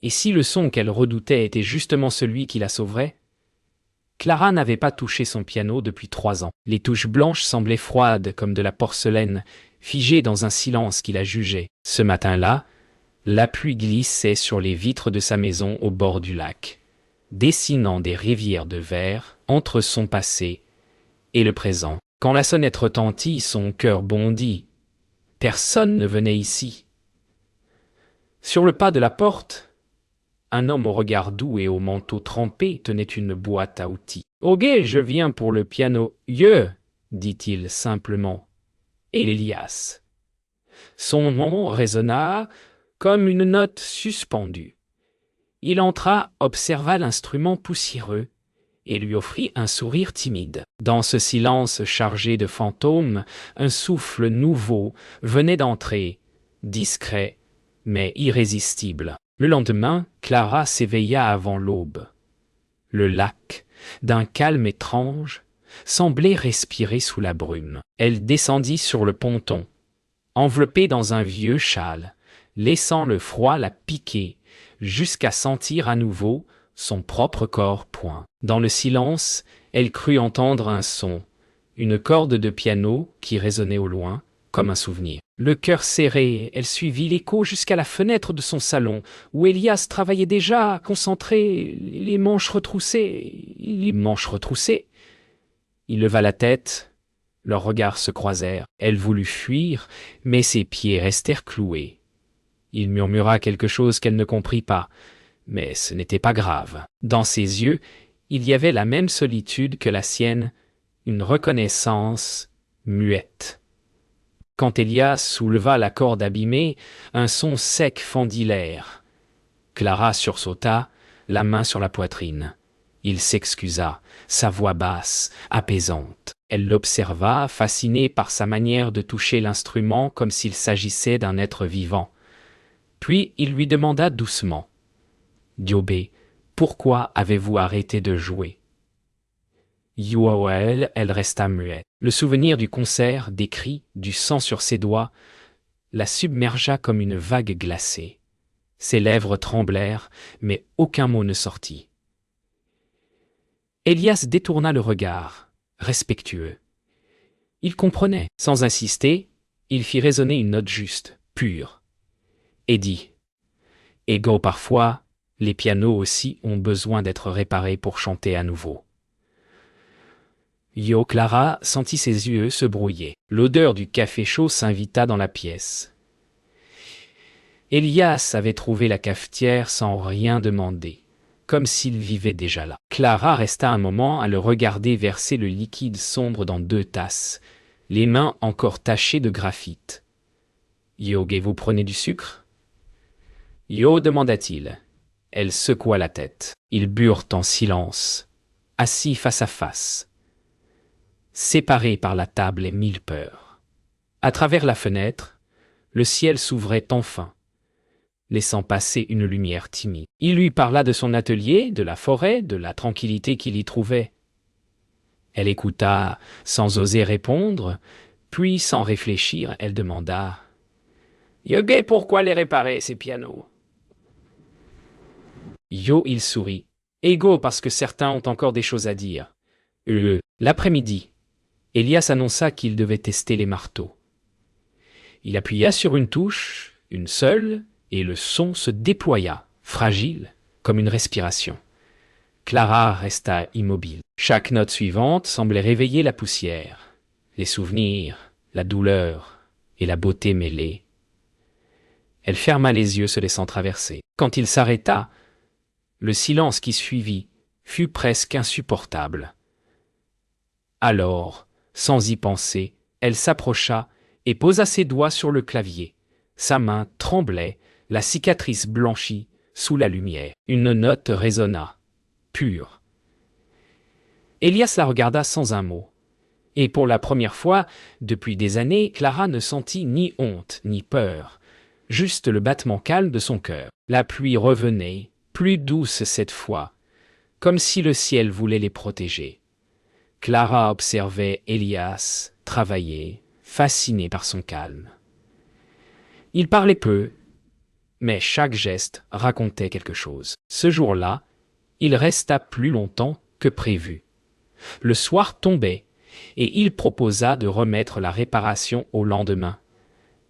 Et si le son qu'elle redoutait était justement celui qui la sauverait? Clara n'avait pas touché son piano depuis 3 ans. Les touches blanches semblaient froides comme de la porcelaine, figées dans un silence qui la jugeait. Ce matin-là, la pluie glissait sur les vitres de sa maison au bord du lac, dessinant des rivières de verre entre son passé et le présent. Quand la sonnette retentit, son cœur bondit. Personne ne venait ici. Sur le pas de la porte, un homme au regard doux et au manteau trempé tenait une boîte à outils. « Ok, je viens pour le piano. Dit-il simplement. Elias. Son nom résonna comme une note suspendue. Il entra, observa l'instrument poussiéreux et lui offrit un sourire timide. Dans ce silence chargé de fantômes, un souffle nouveau venait d'entrer, discret mais irrésistible. Le lendemain, Clara s'éveilla avant l'aube. Le lac, d'un calme étrange, semblait respirer sous la brume. Elle descendit sur le ponton, enveloppée dans un vieux châle, laissant le froid la piquer, jusqu'à sentir à nouveau son propre corps point. Dans le silence, elle crut entendre un son, une corde de piano qui résonnait au loin, comme un souvenir. Le cœur serré, elle suivit l'écho jusqu'à la fenêtre de son salon, où Elias travaillait déjà, concentré, les manches retroussées. Il leva la tête, leurs regards se croisèrent. Elle voulut fuir, mais ses pieds restèrent cloués. Il murmura quelque chose qu'elle ne comprit pas, mais ce n'était pas grave. Dans ses yeux, il y avait la même solitude que la sienne, une reconnaissance muette. Quand Elias souleva la corde abîmée, un son sec fendit l'air. Clara sursauta, la main sur la poitrine. Il s'excusa, sa voix basse, apaisante. Elle l'observa, fascinée par sa manière de toucher l'instrument comme s'il s'agissait d'un être vivant. Puis il lui demanda doucement. « Diobé, pourquoi avez-vous arrêté de jouer ?» Elle resta muette. Le souvenir du concert, des cris, du sang sur ses doigts, la submergea comme une vague glacée. Ses lèvres tremblèrent, mais aucun mot ne sortit. Elias détourna le regard, respectueux. Il comprenait. Sans insister, il fit résonner une note juste, pure, et dit « Ego, parfois, les pianos aussi ont besoin d'être réparés pour chanter à nouveau. » Clara sentit ses yeux se brouiller. L'odeur du café chaud s'invita dans la pièce. Elias avait trouvé la cafetière sans rien demander, comme s'il vivait déjà là. Clara resta un moment à le regarder verser le liquide sombre dans 2 tasses, les mains encore tachées de graphite. « Vous prenez du sucre ?» « demanda-t-il. Elle secoua la tête. Ils burent en silence, assis face à face, séparés par la table et 1000 peurs. À travers la fenêtre, le ciel s'ouvrait enfin, laissant passer une lumière timide. Il lui parla de son atelier, de la forêt, de la tranquillité qu'il y trouvait. Elle écouta sans oser répondre, puis sans réfléchir, elle demanda « Yogué, pourquoi les réparer, ces pianos ?» Il sourit. « Ego, parce que certains ont encore des choses à dire. » L'après-midi, Elias annonça qu'il devait tester les marteaux. Il appuya sur une touche, une seule, et le son se déploya, fragile, comme une respiration. Clara resta immobile. Chaque note suivante semblait réveiller la poussière, les souvenirs, la douleur et la beauté mêlées. Elle ferma les yeux, se laissant traverser. Quand il s'arrêta, le silence qui suivit fut presque insupportable. Alors, sans y penser, elle s'approcha et posa ses doigts sur le clavier. Sa main tremblait, la cicatrice blanchit sous la lumière. Une note résonna, pure. Elias la regarda sans un mot. Et pour la première fois, depuis des années, Clara ne sentit ni honte ni peur, juste le battement calme de son cœur. La pluie revenait, plus douce cette fois, comme si le ciel voulait les protéger. Clara observait Elias travailler, fascinée par son calme. Il parlait peu, mais chaque geste racontait quelque chose. Ce jour-là, il resta plus longtemps que prévu. Le soir tombait, et il proposa de remettre la réparation au lendemain.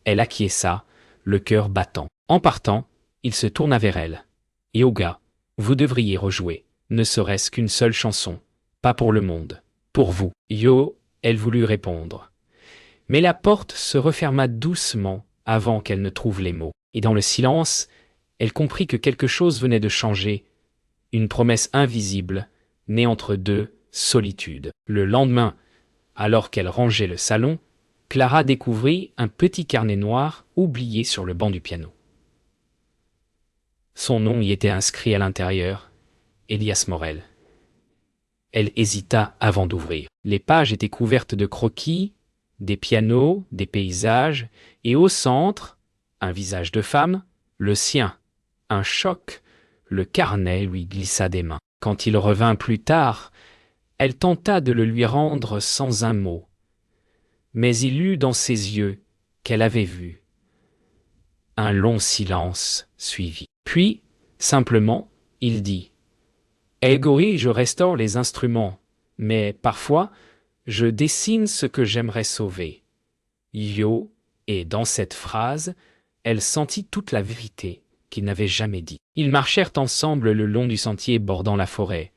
Elle acquiesça, le cœur battant. En partant, il se tourna vers elle. « Yoga, vous devriez rejouer, ne serait-ce qu'une seule chanson, pas pour le monde, pour vous. » Yo, elle voulut répondre. Mais la porte se referma doucement avant qu'elle ne trouve les mots. Et dans le silence, elle comprit que quelque chose venait de changer, une promesse invisible, née entre deux solitudes. Le lendemain, alors qu'elle rangeait le salon, Clara découvrit un petit carnet noir oublié sur le banc du piano. Son nom y était inscrit à l'intérieur, Elias Morel. Elle hésita avant d'ouvrir. Les pages étaient couvertes de croquis, des pianos, des paysages, et au centre, un visage de femme, le sien. Un choc, le carnet lui glissa des mains. Quand il revint plus tard, elle tenta de le lui rendre sans un mot. Mais il eut dans ses yeux qu'elle avait vu. Un long silence suivit. Puis, simplement, il dit « Elgori, je restaure les instruments, mais parfois, je dessine ce que j'aimerais sauver. » Yo, et dans cette phrase, elle sentit toute la vérité qu'il n'avait jamais dit. Ils marchèrent ensemble le long du sentier bordant la forêt.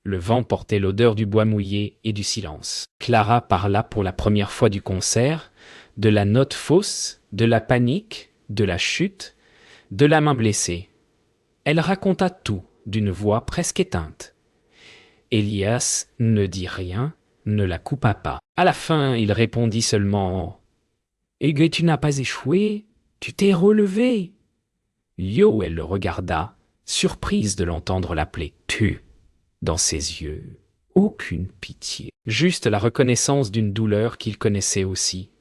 Le vent portait l'odeur du bois mouillé et du silence. Clara parla pour la première fois du concert, de la note fausse, de la panique, de la chute, de la main blessée. Elle raconta tout d'une voix presque éteinte. Elias ne dit rien, ne la coupa pas. À la fin, il répondit seulement « Et tu n'as pas échoué, tu t'es relevé. » Yo, elle le regarda, surprise de l'entendre l'appeler « tu ». Dans ses yeux, aucune pitié, juste la reconnaissance d'une douleur qu'il connaissait aussi.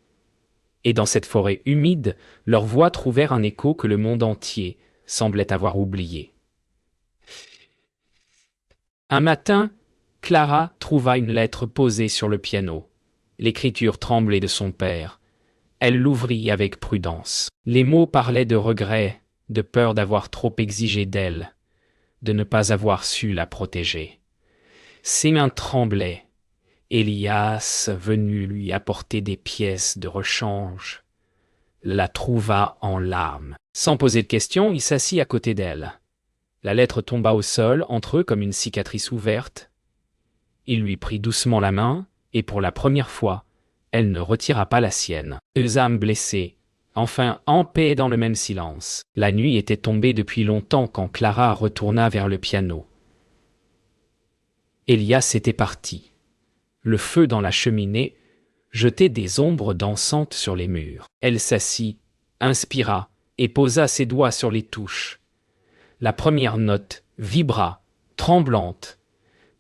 Et dans cette forêt humide, leurs voix trouvèrent un écho que le monde entier semblait avoir oublié. Un matin, Clara trouva une lettre posée sur le piano. L'écriture tremblait de son père. Elle l'ouvrit avec prudence. Les mots parlaient de regret, de peur d'avoir trop exigé d'elle, de ne pas avoir su la protéger. Ses mains tremblaient. Elias, venu lui apporter des pièces de rechange, la trouva en larmes. Sans poser de questions, il s'assit à côté d'elle. La lettre tomba au sol entre eux comme une cicatrice ouverte. Il lui prit doucement la main, et pour la première fois, elle ne retira pas la sienne. Deux âmes blessées, enfin en paix dans le même silence. La nuit était tombée depuis longtemps quand Clara retourna vers le piano. Elias était parti. Le feu dans la cheminée jetait des ombres dansantes sur les murs. Elle s'assit, inspira et posa ses doigts sur les touches. La première note vibra, tremblante,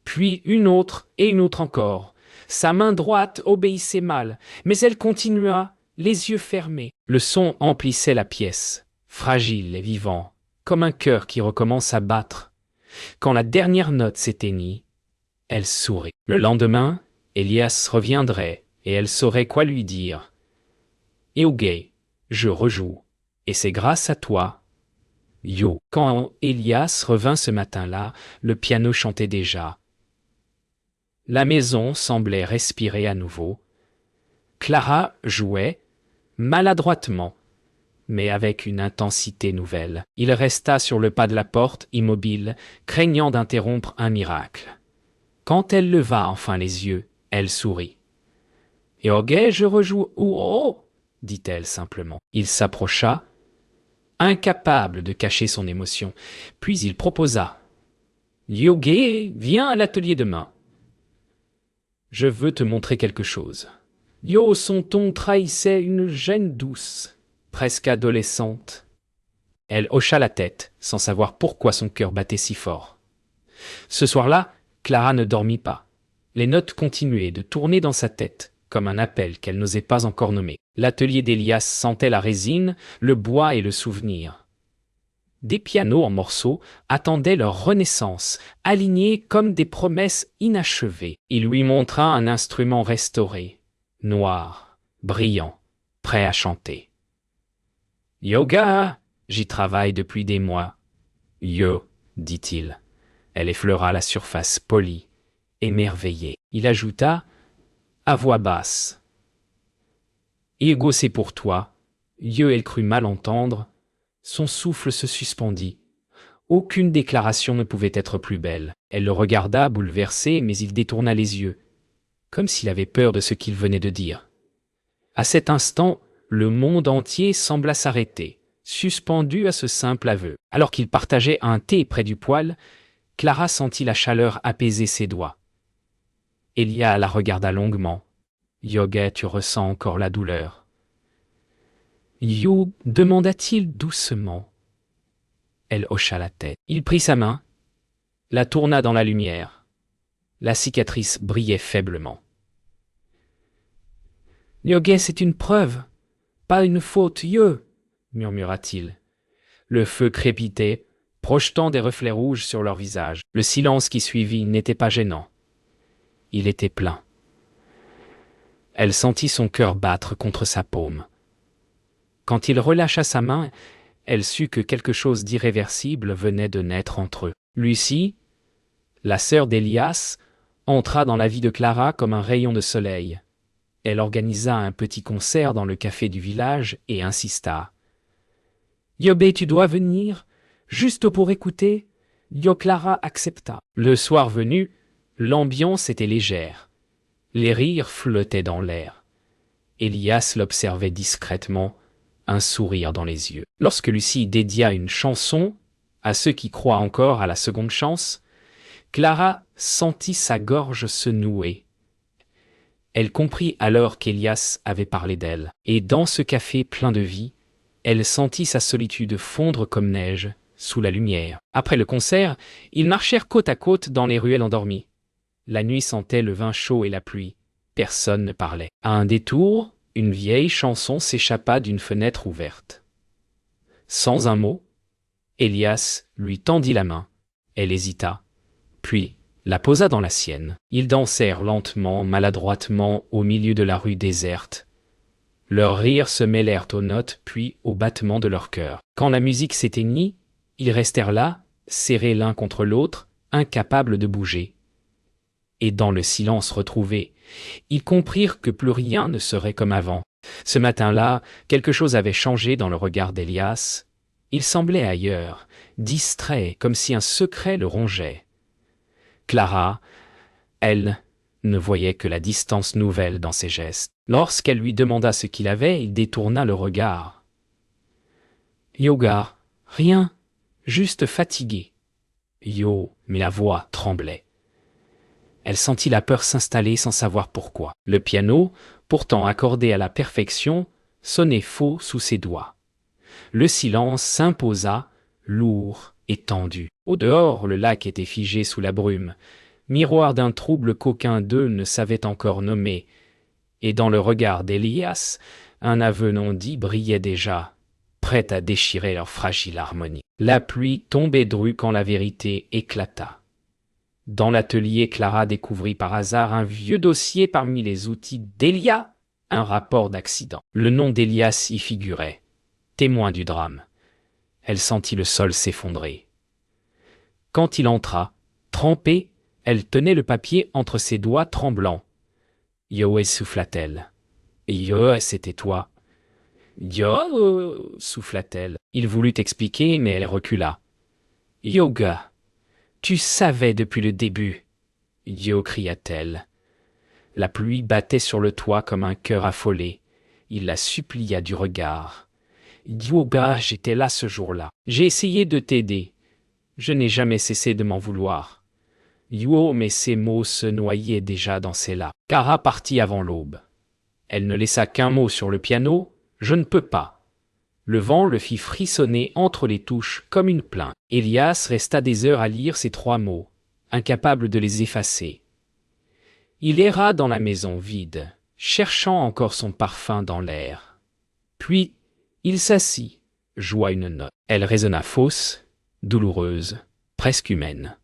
puis une autre et une autre encore. Sa main droite obéissait mal, mais elle continua, les yeux fermés. Le son emplissait la pièce, fragile et vivant, comme un cœur qui recommence à battre. Quand la dernière note s'éteignit, elle sourit. Le lendemain, Elias reviendrait, et elle saurait quoi lui dire. « Eugay, je rejoue, et c'est grâce à toi. » Yo. Quand Elias revint ce matin-là, le piano chantait déjà. La maison semblait respirer à nouveau. Clara jouait, maladroitement, mais avec une intensité nouvelle. Il resta sur le pas de la porte, immobile, craignant d'interrompre un miracle. Quand elle leva enfin les yeux, elle sourit. « Et ok, je rejoue. Oh !» dit-elle simplement. Il s'approcha, incapable de cacher son émotion. Puis il proposa. « Yoge, viens à l'atelier demain. Je veux te montrer quelque chose. » Yo, son ton trahissait une gêne douce, presque adolescente. Elle hocha la tête, sans savoir pourquoi son cœur battait si fort. Ce soir-là, Clara ne dormit pas. Les notes continuaient de tourner dans sa tête, comme un appel qu'elle n'osait pas encore nommer. L'atelier d'Elias sentait la résine, le bois et le souvenir. Des pianos en morceaux attendaient leur renaissance, alignés comme des promesses inachevées. Il lui montra un instrument restauré, noir, brillant, prêt à chanter. « Yoga, J'y travaille depuis des mois. Yo, dit-il. Elle effleura la surface polie, émerveillée. Il ajouta, à voix basse. Ego, c'est pour toi. Yo, elle crut mal entendre. Son souffle se suspendit. Aucune déclaration ne pouvait être plus belle. Elle le regarda, bouleversée, mais il détourna les yeux, comme s'il avait peur de ce qu'il venait de dire. À cet instant, le monde entier sembla s'arrêter, suspendu à ce simple aveu. Alors qu'il partageait un thé près du poêle, Clara sentit la chaleur apaiser ses doigts. Elia la regarda longuement. « Yoga, tu ressens encore la douleur. » Yo, demanda-t-il doucement. Elle hocha la tête. Il prit sa main, la tourna dans la lumière. La cicatrice brillait faiblement. « Yoga, c'est une preuve, pas une faute, Yo !» murmura-t-il. Le feu crépitait, projetant des reflets rouges sur leur visage. Le silence qui suivit n'était pas gênant. Il était plein. Elle sentit son cœur battre contre sa paume. Quand il relâcha sa main, elle sut que quelque chose d'irréversible venait de naître entre eux. Lucie, la sœur d'Elias, entra dans la vie de Clara comme un rayon de soleil. Elle organisa un petit concert dans le café du village et insista. « Yobé, tu dois venir, juste pour écouter. » Yo, Clara accepta. Le soir venu, l'ambiance était légère. Les rires flottaient dans l'air. Elias l'observait discrètement, un sourire dans les yeux. Lorsque Lucie dédia une chanson à ceux qui croient encore à la seconde chance, Clara sentit sa gorge se nouer. Elle comprit alors qu'Elias avait parlé d'elle, et dans ce café plein de vie, elle sentit sa solitude fondre comme neige sous la lumière. Après le concert, ils marchèrent côte à côte dans les ruelles endormies. La nuit sentait le vin chaud et la pluie. Personne ne parlait. À un détour, une vieille chanson s'échappa d'une fenêtre ouverte. Sans un mot, Elias lui tendit la main. Elle hésita, puis la posa dans la sienne. Ils dansèrent lentement, maladroitement, au milieu de la rue déserte. Leurs rires se mêlèrent aux notes, puis aux battements de leur cœur. Quand la musique s'éteignit, ils restèrent là, serrés l'un contre l'autre, incapables de bouger. Et dans le silence retrouvé, ils comprirent que plus rien ne serait comme avant. Ce matin-là, quelque chose avait changé dans le regard d'Elias. Il semblait ailleurs, distrait, comme si un secret le rongeait. Clara, elle, ne voyait que la distance nouvelle dans ses gestes. Lorsqu'elle lui demanda ce qu'il avait, il détourna le regard. « Yoga, rien, juste fatigué. » Yo, mais la voix tremblait. Elle sentit la peur s'installer sans savoir pourquoi. Le piano, pourtant accordé à la perfection, sonnait faux sous ses doigts. Le silence s'imposa, lourd et tendu. Au dehors, le lac était figé sous la brume, miroir d'un trouble qu'aucun d'eux ne savait encore nommer, et dans le regard d'Elias, un aveu non dit brillait déjà, prêt à déchirer leur fragile harmonie. La pluie tombait dru quand la vérité éclata. Dans l'atelier, Clara découvrit par hasard un vieux dossier parmi les outils d'Elia, un rapport d'accident. Le nom d'Elias y figurait, témoin du drame. Elle sentit le sol s'effondrer. Quand il entra, trempée, elle tenait le papier entre ses doigts tremblants. « Yo, souffla-t-elle. « Yo, c'était toi. »« Yo, souffla-t-elle. Il voulut expliquer, mais elle recula. « Yoga. Tu savais depuis le début. »« Yo, cria-t-elle. La pluie battait sur le toit comme un cœur affolé. Il la supplia du regard. « Yoga, j'étais là ce jour-là. J'ai essayé de t'aider. Je n'ai jamais cessé de m'en vouloir. » Yo, mais ces mots se noyaient déjà dans ses là. Clara partit avant l'aube. Elle ne laissa qu'un mot sur le piano, « Je ne peux pas ». Le vent le fit frissonner entre les touches comme une plainte. Elias resta des heures à lire ces 3 mots, incapable de les effacer. Il erra dans la maison vide, cherchant encore son parfum dans l'air. Puis, il s'assit, joua une note. Elle résonna fausse, douloureuse, presque humaine.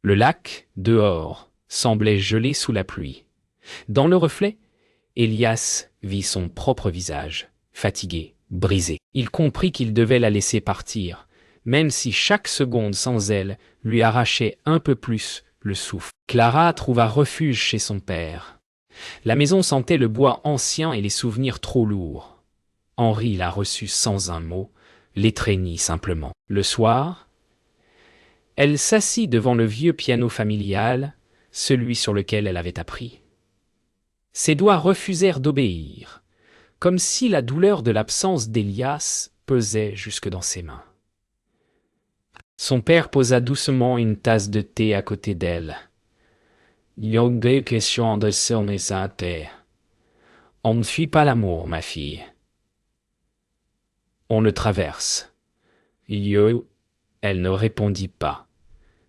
Le lac, dehors, semblait gelé sous la pluie. Dans le reflet, Elias vit son propre visage, fatigué, brisée. Il comprit qu'il devait la laisser partir, même si chaque seconde sans elle lui arrachait un peu plus le souffle. Clara trouva refuge chez son père. La maison sentait le bois ancien et les souvenirs trop lourds. Henri la reçut sans un mot, l'étreignit simplement. Le soir, elle s'assit devant le vieux piano familial, celui sur lequel elle avait appris. Ses doigts refusèrent d'obéir, comme si la douleur de l'absence d'Elias pesait jusque dans ses mains. Son père posa doucement une tasse de thé à côté d'elle. « Il y a des questions de santé. On ne fuit pas l'amour, ma fille. On le traverse. » Elle ne répondit pas,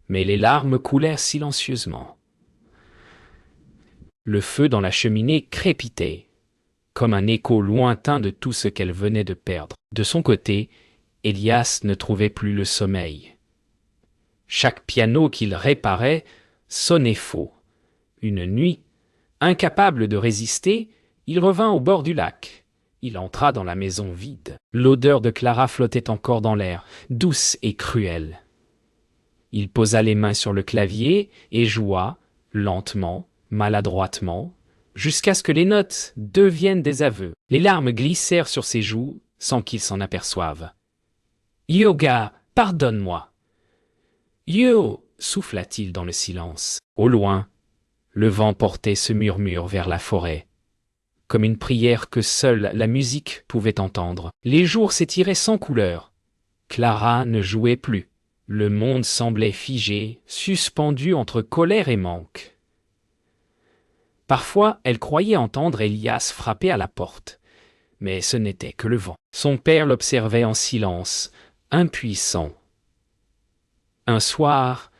mais les larmes coulèrent silencieusement. Le feu dans la cheminée crépitait, comme un écho lointain de tout ce qu'elle venait de perdre. De son côté, Elias ne trouvait plus le sommeil. Chaque piano qu'il réparait sonnait faux. Une nuit, incapable de résister, il revint au bord du lac. Il entra dans la maison vide. L'odeur de Clara flottait encore dans l'air, douce et cruelle. Il posa les mains sur le clavier et joua, lentement, maladroitement, jusqu'à ce que les notes deviennent des aveux. Les larmes glissèrent sur ses joues sans qu'il s'en aperçoive. « Yoga, pardonne-moi !»« Yo !» souffla-t-il dans le silence. Au loin, le vent portait ce murmure vers la forêt, comme une prière que seule la musique pouvait entendre. Les jours s'étiraient sans couleur. Clara ne jouait plus. Le monde semblait figé, suspendu entre colère et manque. Parfois, elle croyait entendre Elias frapper à la porte, mais ce n'était que le vent. Son père l'observait en silence, impuissant. Un soir,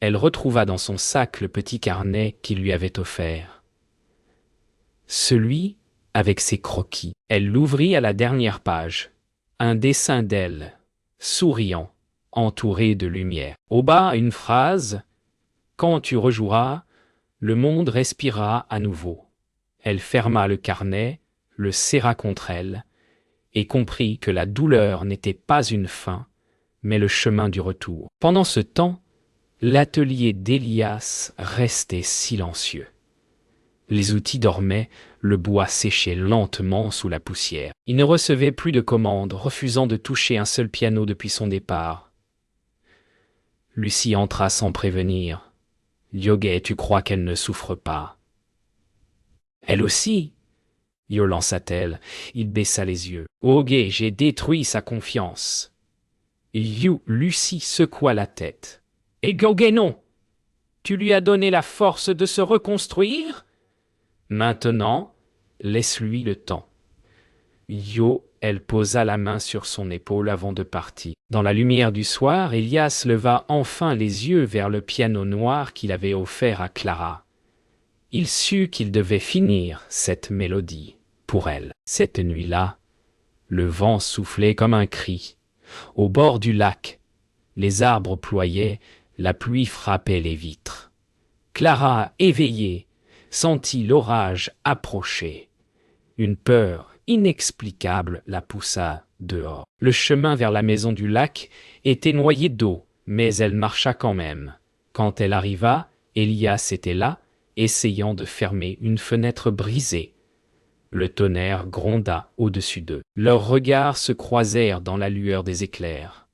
elle retrouva dans son sac le petit carnet qu'il lui avait offert. Celui avec ses croquis. Elle l'ouvrit à la dernière page. Un dessin d'elle, souriant, entouré de lumière. Au bas, une phrase « Quand tu rejoueras, le monde respirera à nouveau. » Elle ferma le carnet, le serra contre elle, et comprit que la douleur n'était pas une fin, mais le chemin du retour. Pendant ce temps, l'atelier d'Elias restait silencieux. Les outils dormaient, le bois séchait lentement sous la poussière. Il ne recevait plus de commandes, refusant de toucher un seul piano depuis son départ. Lucie entra sans prévenir. « Yoguet, tu crois qu'elle ne souffre pas ?»« Elle aussi !» Yo lança-t-elle. Il baissa les yeux. « Yoguet, j'ai détruit sa confiance. » Lucie secoua la tête. « Et Yoguet, non ! Tu lui as donné la force de se reconstruire ? Maintenant, laisse-lui le temps. » Elle posa la main sur son épaule avant de partir. Dans la lumière du soir, Elias leva enfin les yeux vers le piano noir qu'il avait offert à Clara. Il sut qu'il devait finir cette mélodie pour elle. Cette nuit-là, le vent soufflait comme un cri. Au bord du lac, les arbres ployaient, la pluie frappait les vitres. Clara, éveillée, sentit l'orage approcher. Une peur inexplicable la poussa dehors. Le chemin vers la maison du lac était noyé d'eau, mais elle marcha quand même. Quand elle arriva, Elias était là, essayant de fermer une fenêtre brisée. Le tonnerre gronda au-dessus d'eux. Leurs regards se croisèrent dans la lueur des éclairs.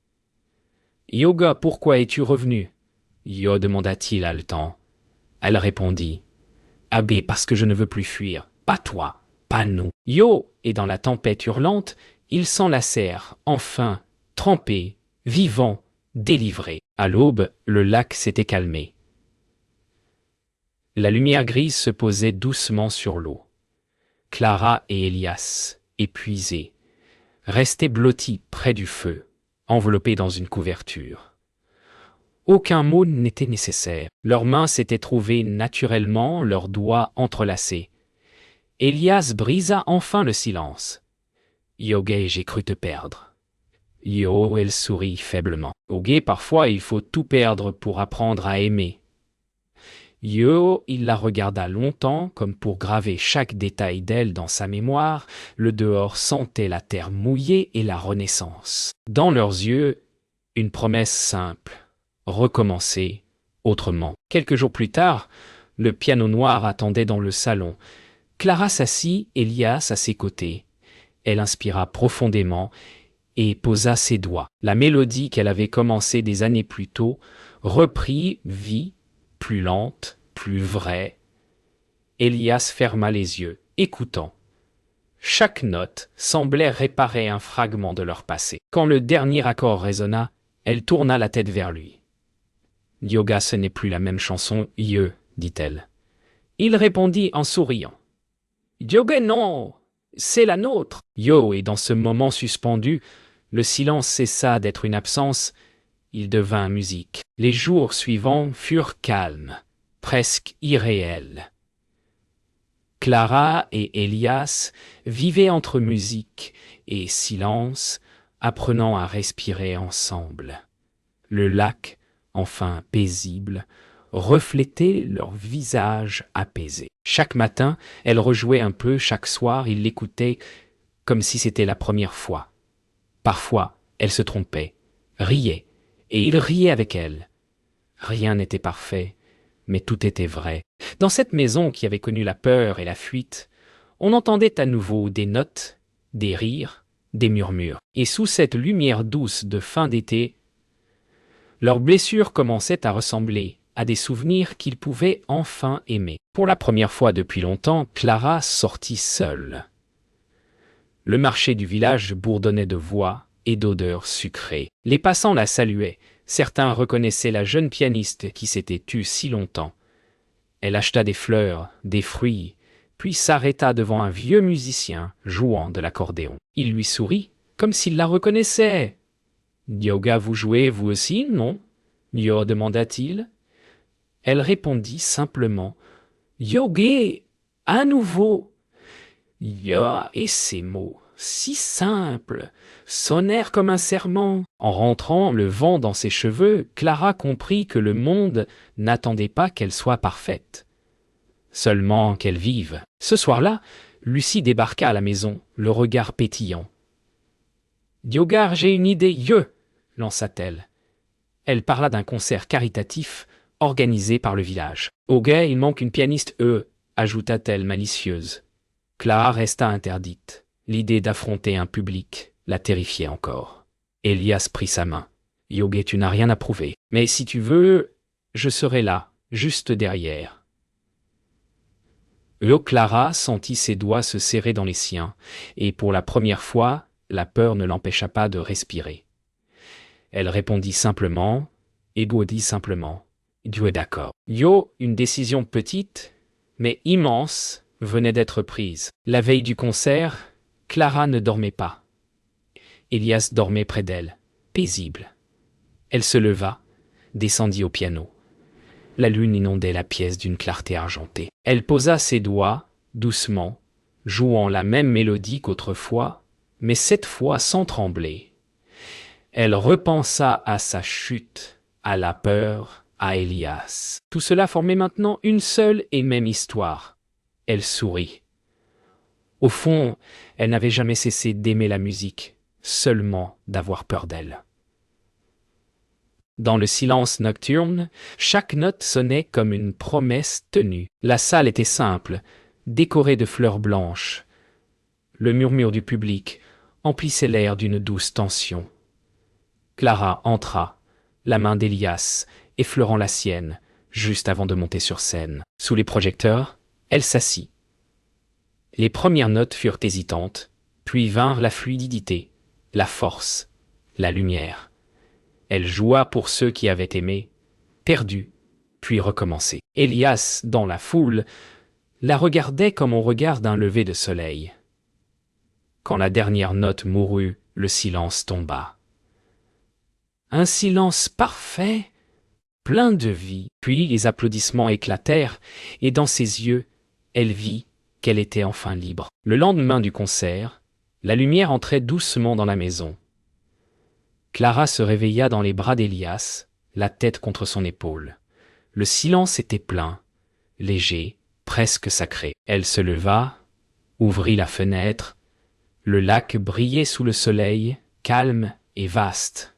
« Yoga, pourquoi es-tu revenu ?» Yo demanda-t-il haletant. Elle répondit. « Abbé, parce que je ne veux plus fuir. Pas toi. Pas nous. » Yo, et dans la tempête hurlante, ils s'enlacèrent, enfin, trempés, vivants, délivrés. À l'aube, le lac s'était calmé. La lumière grise se posait doucement sur l'eau. Clara et Elias, épuisés, restaient blottis près du feu, enveloppés dans une couverture. Aucun mot n'était nécessaire. Leurs mains s'étaient trouvées naturellement, leurs doigts entrelacés. Elias brisa enfin le silence. « Yoguet, j'ai cru te perdre. » Yo, elle sourit faiblement. « Yoguet, parfois il faut tout perdre pour apprendre à aimer. » Yo, il la regarda longtemps, comme pour graver chaque détail d'elle dans sa mémoire. Le dehors sentait la terre mouillée et la renaissance. Dans leurs yeux, une promesse simple. Recommencer autrement. Quelques jours plus tard, le piano noir attendait dans le salon. Clara s'assit, Elias à ses côtés. Elle inspira profondément et posa ses doigts. La mélodie qu'elle avait commencée des années plus tôt reprit vie, plus lente, plus vraie. Elias ferma les yeux, écoutant. Chaque note semblait réparer un fragment de leur passé. Quand le dernier accord résonna, elle tourna la tête vers lui. « Yoga, ce n'est plus la même chanson, dit-elle. Il répondit en souriant. « Yoga, non, c'est la nôtre. » Yo, et dans ce moment suspendu, le silence cessa d'être une absence, il devint musique. Les jours suivants furent calmes, presque irréels. Clara et Elias vivaient entre musique et silence, apprenant à respirer ensemble. Le lac, enfin paisible, reflétait leur visage apaisé. Chaque matin, elle rejouait un peu, chaque soir, il l'écoutait comme si c'était la première fois. Parfois, elle se trompait, riait, et il riait avec elle. Rien n'était parfait, mais tout était vrai. Dans cette maison qui avait connu la peur et la fuite, on entendait à nouveau des notes, des rires, des murmures. Et sous cette lumière douce de fin d'été, leurs blessures commençaient à ressembler à des souvenirs qu'ils pouvaient enfin aimer. Pour la première fois depuis longtemps, Clara sortit seule. Le marché du village bourdonnait de voix et d'odeurs sucrées. Les passants la saluaient. Certains reconnaissaient la jeune pianiste qui s'était tue si longtemps. Elle acheta des fleurs, des fruits, puis s'arrêta devant un vieux musicien jouant de l'accordéon. Il lui sourit, comme s'il la reconnaissait. « Yoga, vous jouez, vous aussi, non ?» Yo demanda-t-il. Elle répondit simplement « Yoga, à nouveau !» Yo, et ces mots, si simples, sonnèrent comme un serment. En rentrant, le vent dans ses cheveux, Clara comprit que le monde n'attendait pas qu'elle soit parfaite, seulement qu'elle vive. Ce soir-là, Lucie débarqua à la maison, le regard pétillant. « Yogar, j'ai une idée, lança-t-elle. Elle parla d'un concert caritatif organisé par le village. « Au guet, il manque une pianiste, ajouta-t-elle malicieuse. Clara resta interdite. L'idée d'affronter un public la terrifiait encore. Elias prit sa main. « Yoga, tu n'as rien à prouver. Mais si tu veux, je serai là, juste derrière. » Clara sentit ses doigts se serrer dans les siens, et pour la première fois, la peur ne l'empêcha pas de respirer. Elle répondit simplement, et dit simplement, « Dieu est d'accord. » Yo, une décision petite, mais immense, venait d'être prise. La veille du concert, Clara ne dormait pas. Elias dormait près d'elle, paisible. Elle se leva, descendit au piano. La lune inondait la pièce d'une clarté argentée. Elle posa ses doigts, doucement, jouant la même mélodie qu'autrefois, mais cette fois sans trembler. Elle repensa à sa chute, à la peur, à Elias. Tout cela formait maintenant une seule et même histoire. Elle sourit. Au fond, elle n'avait jamais cessé d'aimer la musique, seulement d'avoir peur d'elle. Dans le silence nocturne, chaque note sonnait comme une promesse tenue. La salle était simple, décorée de fleurs blanches. Le murmure du public emplissait l'air d'une douce tension. Clara entra, la main d'Elias effleurant la sienne, juste avant de monter sur scène. Sous les projecteurs, elle s'assit. Les premières notes furent hésitantes, puis vinrent la fluidité, la force, la lumière. Elle joua pour ceux qui avaient aimé, perdu, puis recommencé. Elias, dans la foule, la regardait comme on regarde un lever de soleil. Quand la dernière note mourut, le silence tomba. Un silence parfait, plein de vie. Puis les applaudissements éclatèrent, et dans ses yeux, elle vit qu'elle était enfin libre. Le lendemain du concert, la lumière entrait doucement dans la maison. Clara se réveilla dans les bras d'Elias, la tête contre son épaule. Le silence était plein, léger, presque sacré. Elle se leva, ouvrit la fenêtre. Le lac brillait sous le soleil, calme et vaste.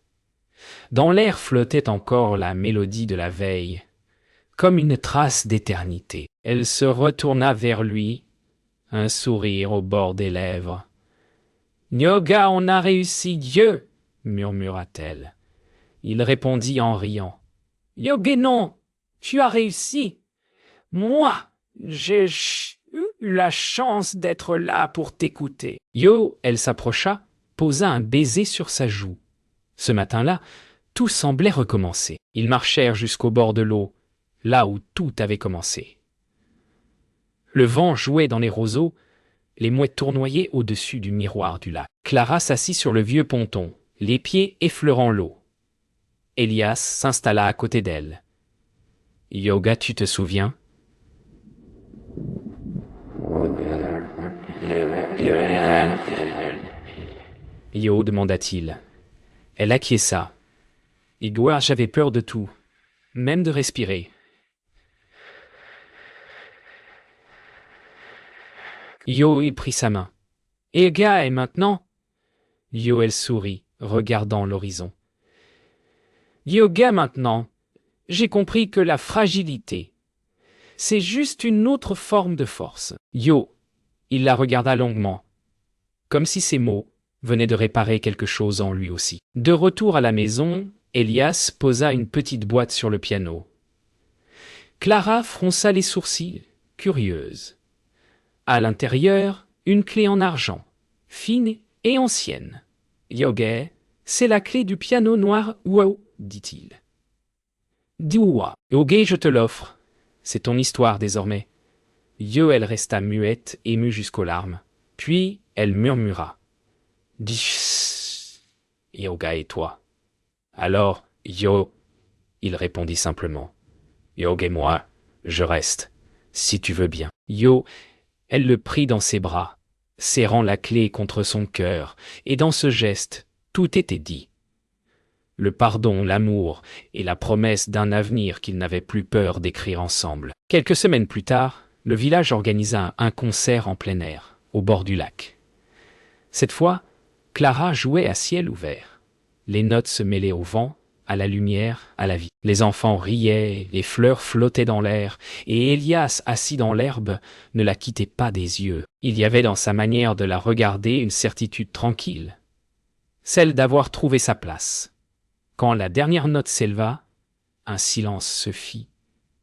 Dans l'air flottait encore la mélodie de la veille, comme une trace d'éternité. Elle se retourna vers lui, un sourire au bord des lèvres. « Yoga, on a réussi, Dieu !» murmura-t-elle. Il répondit en riant. « Yoga, non, tu as réussi. Moi, j'ai eu la chance d'être là pour t'écouter. » Yo, elle s'approcha, posa un baiser sur sa joue. Ce matin-là, tout semblait recommencer. Ils marchèrent jusqu'au bord de l'eau, là où tout avait commencé. Le vent jouait dans les roseaux, les mouettes tournoyaient au-dessus du miroir du lac. Clara s'assit sur le vieux ponton, les pieds effleurant l'eau. Elias s'installa à côté d'elle. « Yoga, tu te souviens ?» Yo, demanda-t-il. Elle acquiesça. « Igor, j'avais peur de tout, même de respirer. » Yo, il prit sa main. « Et maintenant ?» Yo, elle sourit, regardant l'horizon. « Yoga, maintenant, j'ai compris que la fragilité, c'est juste une autre forme de force. » Yo, il la regarda longuement, comme si ces mots venaient de réparer quelque chose en lui aussi. De retour à la maison, Elias posa une petite boîte sur le piano. Clara fronça les sourcils, curieuse. À l'intérieur, une clé en argent, fine et ancienne. « Yoga, c'est la clé du piano noir, wow, dit-il. « Dis-moi, Yoga, je te l'offre. C'est ton histoire désormais. » Yo, elle resta muette, émue jusqu'aux larmes. Puis, elle murmura. « Dis, Yoga et toi. » Alors, Yo, il répondit simplement. « Yoga et moi, je reste, si tu veux bien. » Yo, elle le prit dans ses bras, serrant la clé contre son cœur, et dans ce geste, tout était dit. Le pardon, l'amour et la promesse d'un avenir qu'ils n'avaient plus peur d'écrire ensemble. Quelques semaines plus tard, le village organisa un concert en plein air, au bord du lac. Cette fois, Clara jouait à ciel ouvert. Les notes se mêlaient au vent, à la lumière, à la vie. Les enfants riaient, les fleurs flottaient dans l'air, et Elias, assis dans l'herbe, ne la quittait pas des yeux. Il y avait dans sa manière de la regarder une certitude tranquille, celle d'avoir trouvé sa place. Quand la dernière note s'éleva, un silence se fit,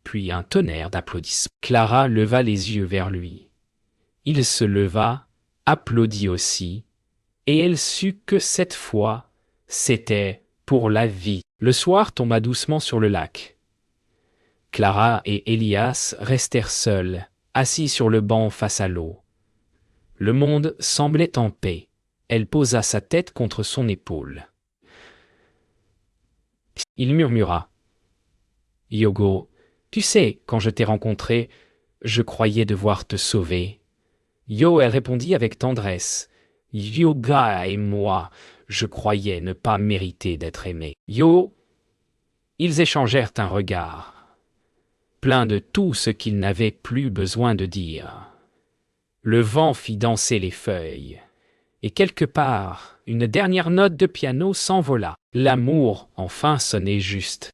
puis un tonnerre d'applaudissements. Clara leva les yeux vers lui. Il se leva, applaudit aussi, et elle sut que cette fois, c'était pour la vie. Le soir tomba doucement sur le lac. Clara et Elias restèrent seuls, assis sur le banc face à l'eau. Le monde semblait en paix. Elle posa sa tête contre son épaule. Il murmura. « Yogo, tu sais, quand je t'ai rencontré, je croyais devoir te sauver. » Yo, elle répondit avec tendresse. « Yoga et moi, je croyais ne pas mériter d'être aimé. » Yo, ils échangèrent un regard, plein de tout ce qu'ils n'avaient plus besoin de dire. Le vent fit danser les feuilles, et quelque part, une dernière note de piano s'envola. L'amour, enfin, sonnait juste.